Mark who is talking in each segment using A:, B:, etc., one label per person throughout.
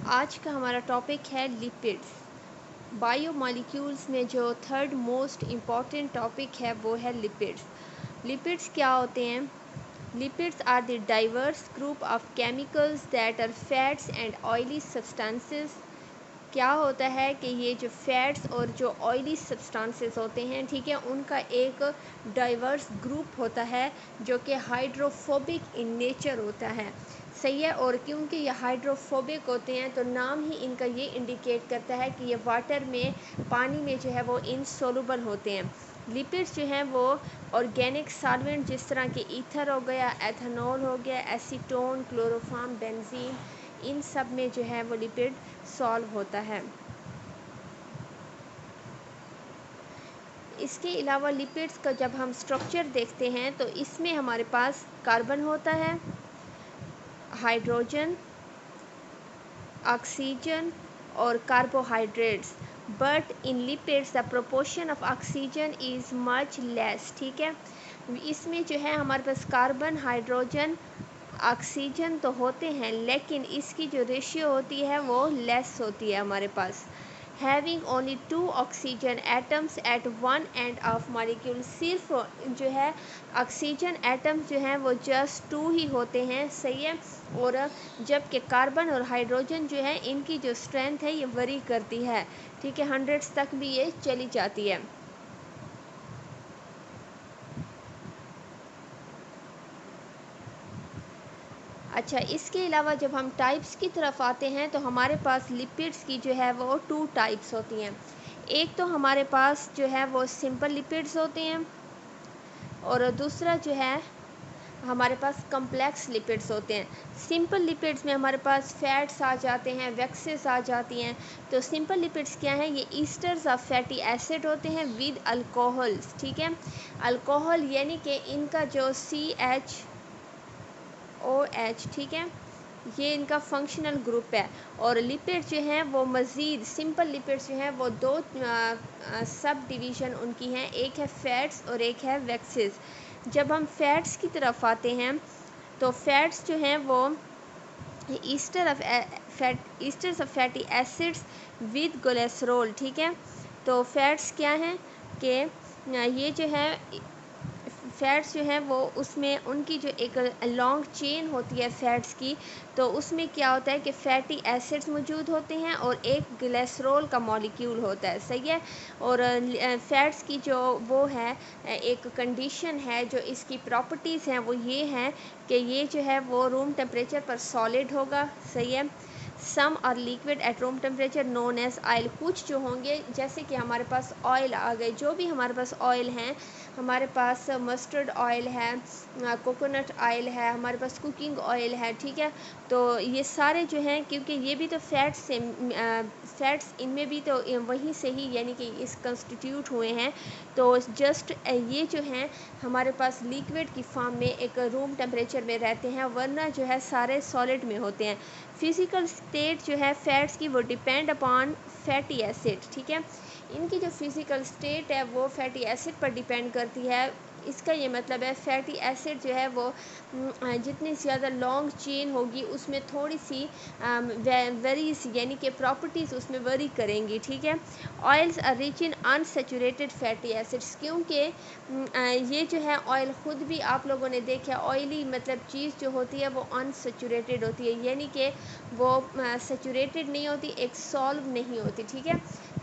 A: आज का हमारा टॉपिक है लिपिड्स। बायोमॉलिक्यूल्स में जो थर्ड मोस्ट इम्पॉर्टेंट टॉपिक है वो है लिपिड्स। लिपिड्स क्या होते हैं? Lipids are the diverse group of chemicals that are fats and oily substances. क्या होता है कि ये जो फैट्स और जो ऑयली सब्सटेंसेस होते हैं, ठीक है, उनका एक डाइवर्स ग्रुप होता है जो कि हाइड्रोफोबिक इन नेचर होता है। सही है। और क्योंकि ये हाइड्रोफोबिक होते हैं तो नाम ही इनका ये इंडिकेट करता है कि ये वाटर में, पानी में जो है वो इनसोलुबल होते हैं। लिपिड्स जो हैं वो ऑर्गेनिक सॉल्वेंट जिस तरह के ईथर हो गया, एथेनॉल हो गया, एसीटोन, क्लोरोफॉर्म, बेंजीन, इन सब में जो है वो लिपिड सॉल्व होता है। इसके अलावा लिपिड्स का जब हम स्ट्रक्चर देखते हैं तो इसमें हमारे पास कार्बन होता है, हाइड्रोजन, ऑक्सीजन और carbohydrates. But in lipids the proportion of oxygen is much less. ठीक है, इसमें जो है हमारे पास कार्बन, हाइड्रोजन, ऑक्सीजन तो होते हैं, लेकिन इसकी जो रेशियो होती है वो लेस होती है हमारे पास। Having only 2 oxygen atoms at one end of molecule. सिर्फ जो है ऑक्सीजन एटम्स जो हैं वो जस्ट 2 ही होते हैं। सही है। और जबकि कार्बन और हाइड्रोजन जो है इनकी जो स्ट्रेंथ है ये वरी करती है। ठीक है, हंड्रेड्स तक भी ये चली जाती है। अच्छा, इसके अलावा जब हम टाइप्स की तरफ आते हैं तो हमारे पास लिपिड्स की जो है वो 2 टाइप्स होती हैं। एक तो हमारे पास जो है वो सिंपल लिपिड्स होते हैं और दूसरा जो है हमारे पास कम्प्लेक्स लिपिड्स होते हैं। सिंपल लिपिड्स में हमारे पास फैट्स आ जाते हैं, वैक्सेस आ जाती हैं। तो सिंपल लिपिड्स क्या हैं? ये ईस्टर्स ऑफ फैटी एसिड होते हैं विद अल्कोहल्स। ठीक है, अल्कोहल यानी कि इनका जो CHOH, ठीक है, ये इनका फंक्शनल ग्रुप है। और लिपिड जो हैं वो मज़ीद सिंपल लिपिड्स जो हैं वो 2 सब डिवीज़न उनकी हैं, एक है फैट्स और एक है वैक्सेस। जब हम फैट्स की तरफ आते हैं तो फैट्स जो हैं वो esters of fatty acids with cholesterol. ठीक है, तो फैट्स क्या हैं कि ये जो है फैट्स जो हैं वो उसमें उनकी जो एक लॉन्ग चेन होती है फैट्स की, तो उसमें क्या होता है कि फैटी एसिड्स मौजूद होते हैं और एक ग्लिसरॉल का मॉलिक्यूल होता है। सही है। और फैट्स की जो वो है एक कंडीशन है, जो इसकी प्रॉपर्टीज़ हैं वो ये हैं कि ये जो है वो रूम टेम्परेचर पर सॉलिड होगा। सही है। Some are liquid at room temperature known as oil. कुछ जो होंगे जैसे कि हमारे पास ऑयल आ गए, जो भी हमारे पास ऑयल हैं, हमारे पास मस्टर्ड ऑयल है, कोकोनट ऑयल है, हमारे पास कुकिंग ऑयल है। ठीक है, तो ये सारे जो हैं, क्योंकि ये भी तो फैट्स से फैट्स इनमें भी तो वहीं से ही यानी कि इस कंस्टिट्यूट हुए हैं। तो जस्ट ये जो हैं हमारे पास लिक्विड की फॉर्म में एक रूम टेम्परेचर में रहते हैं, वरना जो है सारे सॉलिड में होते हैं। फिज़िकल स्टेट जो है फैट्स की वो डिपेंड अपॉन फैटी एसिड। ठीक है, इनकी जो फिज़िकल स्टेट है वो फैटी एसिड पर डिपेंड करती है। इसका ये मतलब है फैटी एसिड जो है वो जितनी ज़्यादा लॉन्ग चेन होगी उसमें थोड़ी सी वेरीज यानी कि प्रॉपर्टीज़ उसमें वरी करेंगी। ठीक है, oils are rich in unsaturated fatty acids, क्योंकि ये जो है ऑयल ख़ुद भी आप लोगों ने देखा, ऑयली मतलब चीज़ जो होती है वो अनसेचुरेटेड होती है, यानी कि वो सेचुरेटेड नहीं होती, एक सॉल्व नहीं होती। ठीक है,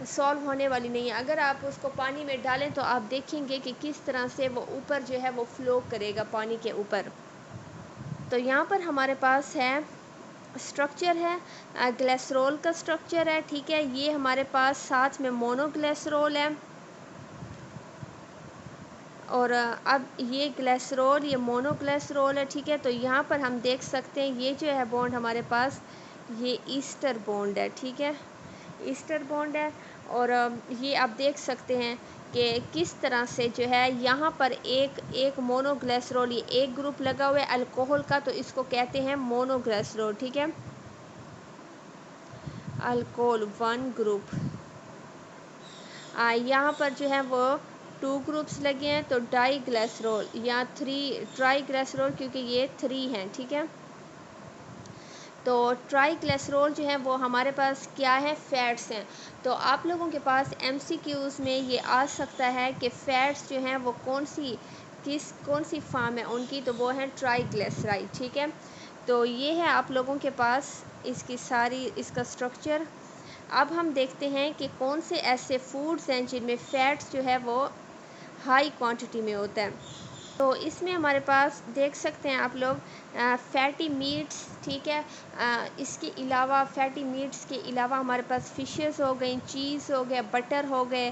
A: सॉल्व होने वाली नहीं है। अगर आप उसको पानी में डालें तो आप देखेंगे कि किस तरह से वो ऊपर जो है वो फ्लो करेगा पानी के ऊपर। तो यहाँ पर हमारे पास है स्ट्रक्चर है, ग्लिसरॉल का स्ट्रक्चर है। ठीक है, ये हमारे पास साथ में मोनोग्लिसरॉल है। और अब ये ग्लिसरॉल, ये मोनोग्लिसरॉल है। ठीक है, तो यहाँ पर हम देख सकते हैं ये जो है बॉन्ड हमारे पास ये ईस्टर बॉन्ड है। ठीक है, ईस्टर बॉन्ड है। और ये आप देख सकते हैं कि किस तरह से जो है यहाँ पर एक एक मोनोग्लिसरॉल, ये एक ग्रुप लगा हुआ है अल्कोहल का, तो इसको कहते हैं मोनोग्लिसरॉल। ठीक है, अल्कोहल 1 ग्रुप। यहाँ पर जो है वो 2 ग्रुप्स लगे हैं, तो डाईग्लिसरॉल या 3 ट्राईग्लिसरॉल, क्योंकि ये 3 हैं। ठीक है, तो ट्राइग्लिसरॉल जो है वो हमारे पास क्या है, फैट्स हैं। तो आप लोगों के पास एमसीक्यूज़ में ये आ सकता है कि फ़ैट्स जो हैं वो कौन सी फार्म है उनकी, तो वो है ट्राइग्लिसराइड, ठीक है। तो ये है आप लोगों के पास इसका स्ट्रक्चर। अब हम देखते हैं कि कौन से ऐसे फूड्स हैं जिनमें फ़ैट्स जो है वो हाई क्वांटिटी में होता है। तो इसमें हमारे पास देख सकते हैं आप लोग फैटी मीट्स, ठीक है। इसके अलावा फैटी मीट्स के अलावा हमारे पास फ़िशेस हो गई, चीज़ हो गया, बटर हो गए,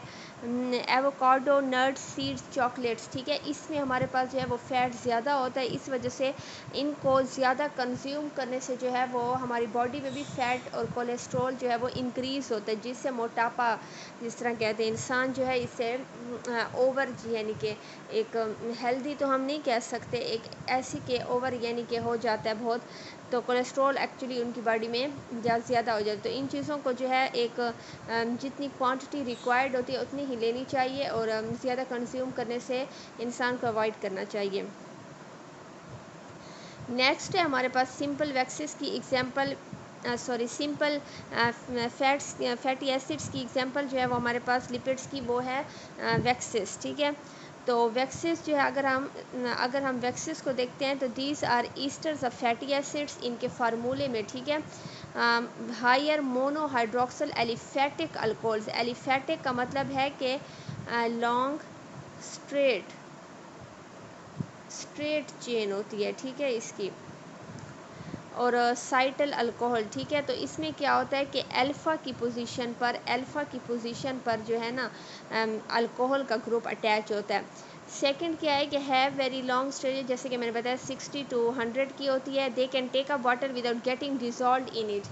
A: एवोकाडो, नट्स, सीड्स, चॉकलेट्स, ठीक है। इसमें हमारे पास जो है वो फ़ैट ज़्यादा होता है, इस वजह से इनको ज़्यादा कंज्यूम करने से जो है वो हमारी बॉडी में भी फ़ैट और कोलेस्ट्रॉल जो है वो इंक्रीज़ होता है, जिससे मोटापा, जिस तरह कहते हैं इंसान जो है इससे ओवर यानी कि एक हेल्दी तो हम नहीं कह सकते, एक ऐसी के ओवर यानी कि हो जाता है बहुत, तो कोलेस्ट्रॉल एक्चुअली उनकी बॉडी में ज़्यादा हो जाता है। तो इन चीज़ों को जो है एक जितनी क्वांटिटी रिक्वायर्ड होती है उतनी ही लेनी चाहिए और ज़्यादा कंज्यूम करने से इंसान को अवॉइड करना चाहिए। नेक्स्ट है हमारे पास सिंपल वैक्सेस की एग्जांपल, सिंपल फैटी एसिड्स की एग्जांपल जो है वो हमारे पास लिपिड्स की वो है वैक्सेस, ठीक है। तो वैक्सेस जो है अगर हम वैक्सेस को देखते हैं तो these are esters of fatty acids, इनके फार्मूले में, ठीक है, higher monohydroxyl aliphatic alcohols. Aliphatic का मतलब है कि लॉन्ग स्ट्रेट चेन होती है, ठीक है इसकी, और साइटल अल्कोहल, ठीक है। तो इसमें क्या होता है कि अल्फ़ा की पोजीशन पर जो है ना अल्कोहल का ग्रुप अटैच होता है। सेकंड क्या है कि हैव वेरी लॉन्ग स्टेज, जैसे कि मैंने बताया 60 to 100 की होती है। They can take a water without getting dissolve in it.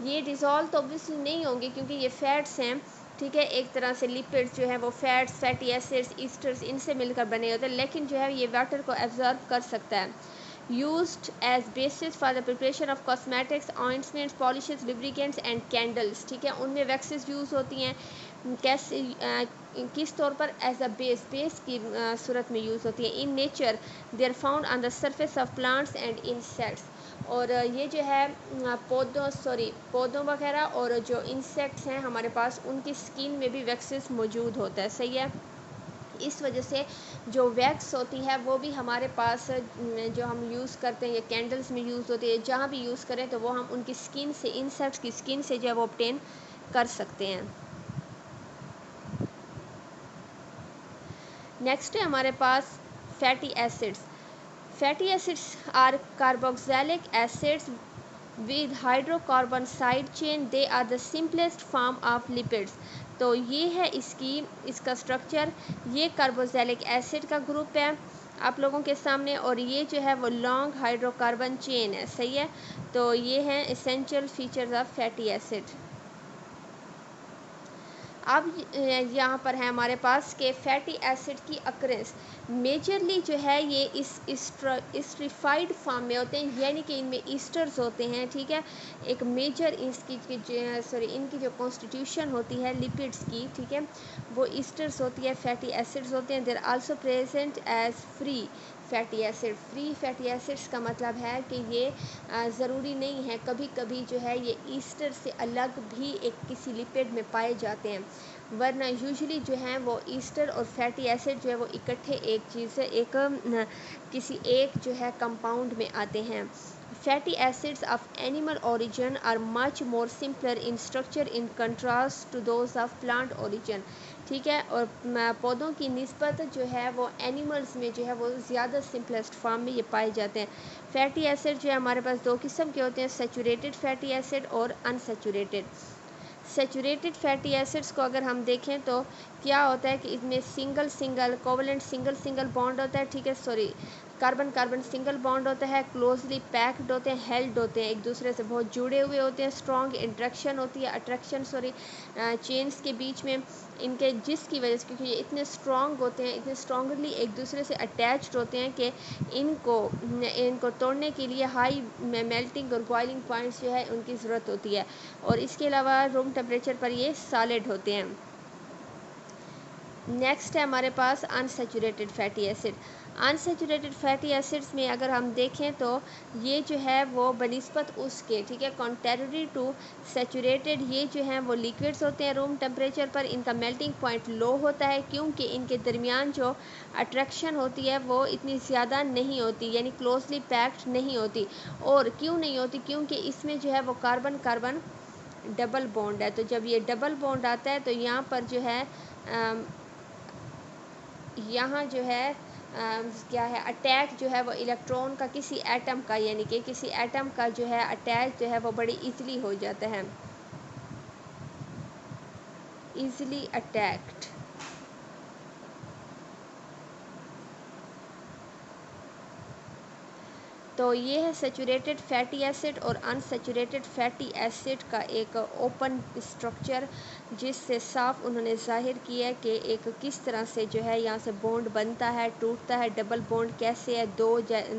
A: ये डिज़ोल्व तो ऑब्वियसली नहीं होंगे क्योंकि ये फैट्स हैं, ठीक है। एक तरह से लिपिड्स जो है वो फैट्स, फैटी एसिड्स, ईस्टर्स इनसे मिलकर बने होते हैं, लेकिन जो है ये वाटर को एब्जॉर्ब कर सकता है। used as basis for the preparation of cosmetics, ointments, polishes, lubricants and candles, ठीक है। उनमें वैक्सेस यूज़ होती हैं, कैसे किस तौर पर, एज अ बेस की सूरत में यूज़ होती है। In nature they are found on the surface of plants and insects. और ये जो है पौधों वगैरह और जो इंसेक्ट्स हैं हमारे पास, उनकी स्किन में भी वैक्सेस मौजूद होता है, सही है। इस वजह से जो वैक्स होती है वो भी हमारे पास जो हम यूज़ करते हैं, ये कैंडल्स में यूज़ होती है, जहाँ भी यूज़ करें तो वो हम उनकी स्किन से, इंसेक्ट्स की स्किन से जो है वो ऑब्टेन कर सकते हैं। नेक्स्ट है हमारे पास fatty acids. Fatty acids are carboxylic acids with hydrocarbon side chain, they are the simplest form of lipids। तो ये है इसका स्ट्रक्चर। ये कार्बोक्सिलिक एसिड का ग्रुप है आप लोगों के सामने, और ये जो है वो लॉन्ग हाइड्रोकार्बन चेन है, सही है। तो ये हैं essential features of fatty acid. अब यहाँ पर है हमारे पास के फैटी एसिड की अक्रेंस मेजरली जो है ये इस स्ट्रिफाइड फॉर्म में होते हैं, यानी कि इनमें ईस्टर्स होते हैं, ठीक है। एक मेजर इनकी जो कॉन्स्टिट्यूशन होती है लिपिड्स की, ठीक है, वो ईस्टर्स होती है, फैटी एसिड्स होते हैं। There also present as free fatty acid. Free fatty acids का मतलब है कि ये ज़रूरी नहीं है, कभी कभी जो है ये ईस्टर से अलग भी एक किसी लिपिड में पाए जाते हैं, वरना यूजुअली जो है वो ईस्टर और फैटी एसिड जो है वो इकट्ठे एक चीज़ से किसी एक जो है कंपाउंड में आते हैं। Fatty acids of animal origin are much more simpler in structure in contrast to those of plant origin, ठीक है। और पौधों की निस्बत जो है वो एनिमल्स में जो है वो ज़्यादा सिंपलेस्ट फॉर्म में ये पाए जाते हैं। फैटी एसिड जो है हमारे पास दो किस्म के होते हैं, सैचुरेटेड फैटी एसिड और अनसैचुरेटेड। सैचुरेटेड फैटी एसिड्स को अगर हम देखें तो क्या होता है कि इसमें सिंगल कोवलेंट सिंगल बॉन्ड होता है, ठीक है। कार्बन सिंगल बॉन्ड होता है, क्लोजली पैक्ड होते हैं, हेल्ड होते हैं, एक दूसरे से बहुत जुड़े हुए होते हैं, स्ट्रॉन्ग इंट्रैक्शन होती है, चेन्स के बीच में इनके, जिसकी वजह से, क्योंकि ये इतने स्ट्रॉन्ग होते हैं, इतने स्ट्रॉन्गली एक दूसरे से अटैच्ड होते हैं कि इनको तोड़ने के लिए हाई मेल्टिंग और बॉइलिंग पॉइंट्स जो है उनकी ज़रूरत होती है। और इसके अलावा रूम टेम्परेचर पर ये सॉलिड होते हैं। नेक्स्ट है हमारे पास unsaturated fatty acid. Unsaturated fatty acids में अगर हम देखें तो ये जो है वो बनिस्बत उसके, ठीक है, कॉन्ट्रेरी टू सेचुरेटेड, ये जो हैं वो लिक्विड्स होते हैं रूम टेम्परेचर पर। इनका मेल्टिंग पॉइंट लो होता है क्योंकि इनके दरमियान जो अट्रैक्शन होती है वो इतनी ज़्यादा नहीं होती, यानी क्लोजली पैक्ड नहीं होती। और क्यों नहीं होती? क्योंकि इसमें जो है वो कार्बन कार्बन डबल बॉन्ड है। तो जब ये डबल बॉन्ड आता है तो यहाँ पर जो है यहाँ जो है क्या है, अटैक जो है वो इलेक्ट्रॉन का किसी एटम का, यानी कि किसी एटम का जो है अटैच जो है वो बड़ी इजीली हो जाता है, इजीली अटैक्ड। तो ये है सेचुरेटेड फैटी एसिड और अनसेचुरेटेड फैटी एसिड का एक ओपन स्ट्रक्चर, जिससे साफ उन्होंने जाहिर किया कि एक किस तरह से जो है यहाँ से बॉन्ड बनता है, टूटता है, डबल बॉन्ड कैसे है।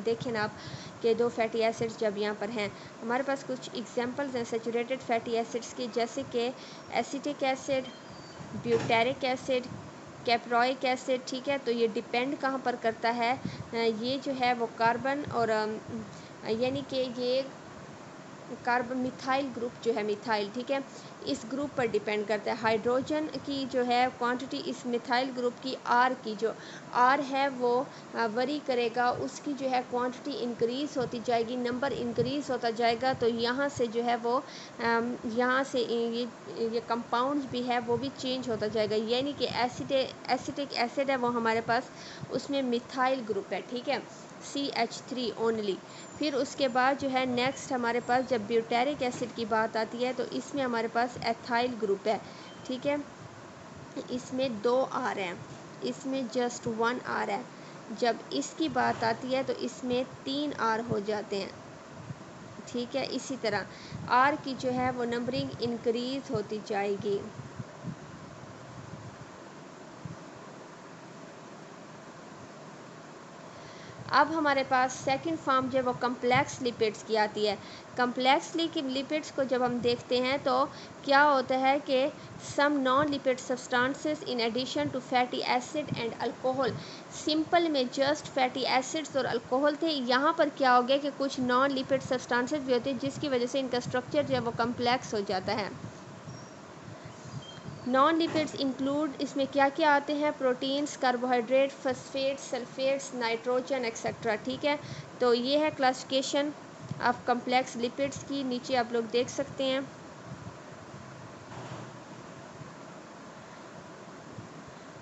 A: देखें ना आप कि दो फैटी एसिड्स जब यहाँ पर हैं। हमारे पास कुछ एग्जांपल्स हैं सेचुरेटेड फैटी एसिड्स की, जैसे कि acetic acid, butyric acid, caproic acid, ठीक है। तो ये डिपेंड कहाँ पर करता है, ये जो है वो कार्बन और यानी कि ये कार्बन मिथाइल ग्रुप जो है, मिथाइल, ठीक है, इस ग्रुप पर डिपेंड करता है। हाइड्रोजन की जो है क्वांटिटी इस मिथाइल ग्रुप की आर की जो आर है वो वरी करेगा, उसकी जो है क्वांटिटी इंक्रीज़ होती जाएगी, नंबर इंक्रीज़ होता जाएगा। तो यहाँ से जो है वो यहाँ से ये कंपाउंड्स भी है वो भी चेंज होता जाएगा, यानी कि एसिटिक एसिड है वो हमारे पास उसमें मिथाइल ग्रुप है, ठीक है, CH3 ओनली। फिर उसके बाद जो है नेक्स्ट हमारे पास जब ब्यूटेरिक एसिड की बात आती है तो इसमें हमारे पास एथाइल ग्रुप है, ठीक है, इसमें 2 आर हैं, इसमें जस्ट 1 आर है। जब इसकी बात आती है तो इसमें 3 आर हो जाते हैं, ठीक है। इसी तरह आर की जो है वो नंबरिंग इंक्रीज होती जाएगी। अब हमारे पास सेकंड फॉर्म जो है वो कम्प्लेक्स लिपिड्स की आती है। कम्प्लेक्स लिपिड्स को जब हम देखते हैं तो क्या होता है कि some non lipid substances in addition to fatty acid and alcohol. Simple में जस्ट फैटी एसिड्स और अल्कोहल थे, यहाँ पर क्या हो गया कि कुछ नॉन लिपिड सब्सटेंसेस भी होते हैं जिसकी वजह से इनका स्ट्रक्चर जो है वो कम्प्लेक्स हो जाता है। नॉन लिपिड्स इंक्लूड, इसमें क्या क्या आते हैं, proteins, carbohydrate, phosphates, sulphates, nitrogen etcetera, ठीक है। तो ये है क्लासिफिकेशन ऑफ कम्प्लेक्स लिपिड्स की, नीचे आप लोग देख सकते हैं।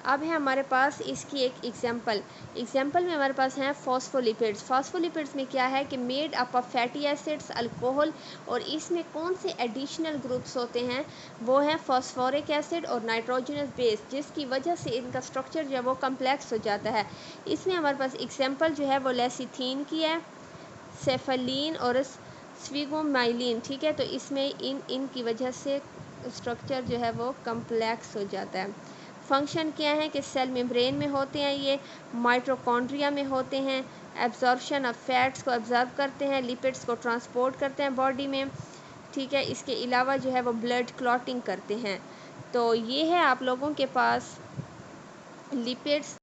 A: अब है हमारे पास इसकी एक एग्जाम्पल में हमारे पास हैं फॉस्फोलिपिड्स। फॉस्फोलिपिड्स में क्या है कि made up of fatty acids, alcohol, और इसमें कौन से एडिशनल ग्रुप्स होते हैं, वो हैं फॉस्फोरिक एसिड और नाइट्रोजनस बेस, जिसकी वजह से इनका स्ट्रक्चर जो है वो कम्प्लेक्स हो जाता है। इसमें हमारे पास एग्जाम्पल जो है वो लेसिथीन की है, सेफलीन और स्विगोमाइलिन, ठीक है। तो इसमें इनकी वजह से स्ट्रक्चर जो है वो कम्प्लेक्स हो जाता है। फंक्शन क्या है कि सेल मेम्ब्रेन में होते हैं, ये माइटोकॉन्ड्रिया में होते हैं, एब्जॉर्प्शन ऑफ फैट्स को एब्जॉर्ब करते हैं, लिपिड्स को ट्रांसपोर्ट करते हैं बॉडी में, ठीक है। इसके अलावा जो है वो ब्लड क्लॉटिंग करते हैं। तो ये है आप लोगों के पास लिपिड्स